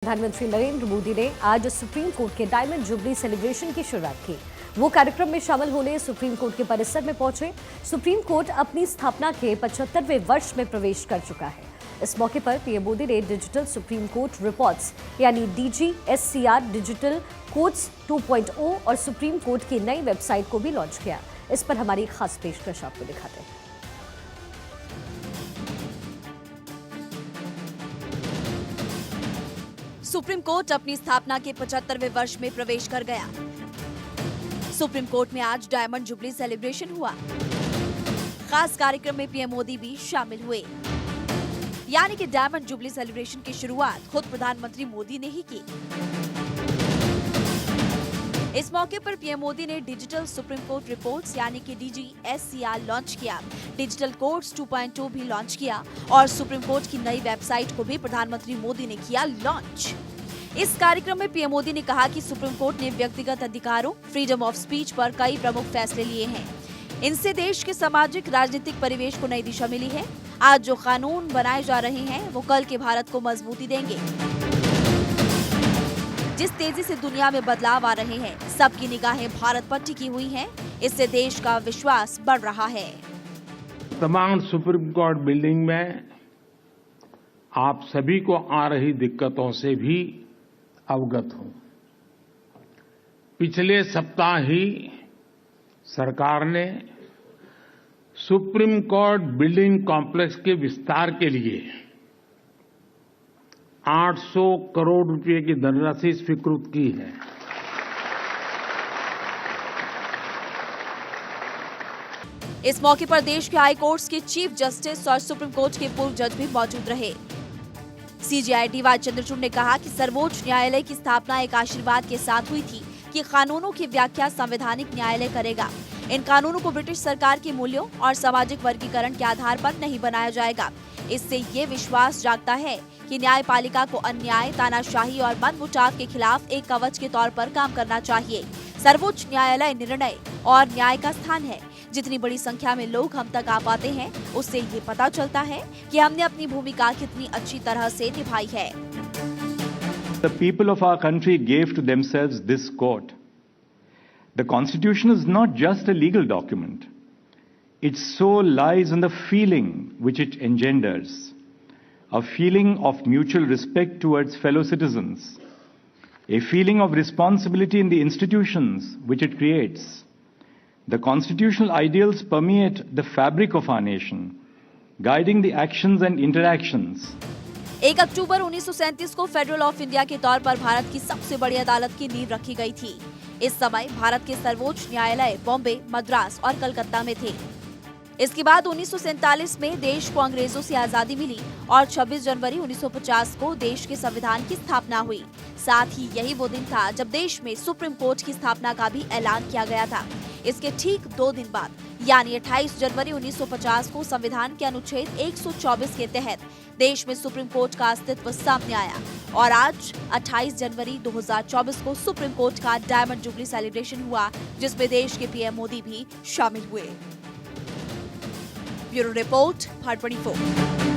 प्रधानमंत्री नरेंद्र मोदी ने आज सुप्रीम कोर्ट के डायमंड जुबली सेलिब्रेशन की शुरुआत की। वो कार्यक्रम में शामिल होने सुप्रीम कोर्ट के परिसर में पहुंचे। सुप्रीम कोर्ट अपनी स्थापना के 75वें वर्ष में प्रवेश कर चुका है। इस मौके पर पीएम मोदी ने डिजिटल सुप्रीम कोर्ट रिपोर्ट्स यानी DGSCR डिजिटल कोर्ट्स 2.0 और सुप्रीम कोर्ट की नई वेबसाइट को भी लॉन्च किया। इस पर हमारी खास पेशकश आपको दिखाते हैं। सुप्रीम कोर्ट अपनी स्थापना के 75वें वर्ष में प्रवेश कर गया। सुप्रीम कोर्ट में आज डायमंड जुबली सेलिब्रेशन हुआ। खास कार्यक्रम में पीएम मोदी भी शामिल हुए। यानी कि डायमंड जुबली सेलिब्रेशन की शुरुआत खुद प्रधानमंत्री मोदी ने ही की। इस मौके पर पीएम मोदी ने डिजिटल सुप्रीम कोर्ट रिपोर्ट्स यानी कि DGSCR लॉन्च किया, डिजिटल कोर्ट्स 2.0 भी लॉन्च किया और सुप्रीम कोर्ट की नई वेबसाइट को भी प्रधानमंत्री मोदी ने किया लॉन्च। इस कार्यक्रम में पीएम मोदी ने कहा कि सुप्रीम कोर्ट ने व्यक्तिगत अधिकारों, फ्रीडम ऑफ स्पीच पर कई प्रमुख फैसले लिए हैं। इनसे देश के सामाजिक राजनीतिक परिवेश को नई दिशा मिली है। आज जो कानून बनाए जा रहे हैं वो कल के भारत को मजबूती देंगे। जिस तेजी से दुनिया में बदलाव आ रहे हैं, सबकी निगाहें भारत पर टिकी हुई हैं। इससे देश का विश्वास बढ़ रहा है। तमाम सुप्रीम कोर्ट बिल्डिंग में आप सभी को आ रही दिक्कतों से भी अवगत हूं। पिछले सप्ताह ही सरकार ने सुप्रीम कोर्ट बिल्डिंग कॉम्प्लेक्स के विस्तार के लिए 800 करोड़ रुपए की धनराशि स्वीकृत की है। इस मौके पर देश के हाई कोर्ट्स के चीफ जस्टिस और सुप्रीम कोर्ट के पूर्व जज भी मौजूद रहे। CJI DY चंद्रचूड़ ने कहा कि सर्वोच्च न्यायालय की स्थापना एक आशीर्वाद के साथ हुई थी कि कानूनों की व्याख्या संवैधानिक न्यायालय करेगा। इन कानूनों को ब्रिटिश सरकार के मूल्यों और सामाजिक वर्गीकरण के आधार पर नहीं बनाया जाएगा। इससे ये विश्वास जागता है कि न्यायपालिका को अन्याय, तानाशाही और मनमुटाव के खिलाफ एक कवच के तौर पर काम करना चाहिए। सर्वोच्च न्यायालय निर्णय और न्याय का स्थान है। जितनी बड़ी संख्या में लोग हम तक आ पाते हैं, उससे ये पता चलता है कि हमने अपनी भूमिका कितनी अच्छी तरह से निभाई है। The people of our country gave to themselves this court. The Constitution is not just a legal document. Its soul lies in the feeling which it engenders, a feeling of mutual respect towards fellow citizens, a feeling of responsibility in the institutions which it creates. The constitutional ideals permeate the fabric of our nation, guiding the actions and interactions. 1 अक्टूबर 1937 को federal of India के तौर पर भारत की सबसे बड़ी अदालत की नींव रखी गई थी। इस समय भारत के सर्वोच्च न्यायालय बॉम्बे, मद्रास और कलकत्ता में थे। इसके बाद 1947 में देश को अंग्रेजों से आजादी मिली और 26 जनवरी 1950 को देश के संविधान की स्थापना हुई। साथ ही यही वो दिन था जब देश में सुप्रीम कोर्ट की स्थापना का भी ऐलान किया गया था। इसके ठीक 2 दिन बाद यानी 28 जनवरी 1950 को संविधान के अनुच्छेद 124 के तहत देश में सुप्रीम कोर्ट का अस्तित्व सामने आया और आज 28 जनवरी 2024 को सुप्रीम कोर्ट का डायमंड जुबली सेलिब्रेशन हुआ, जिसमें देश के पीएम मोदी भी शामिल हुए। Bureau report, Bharat 24।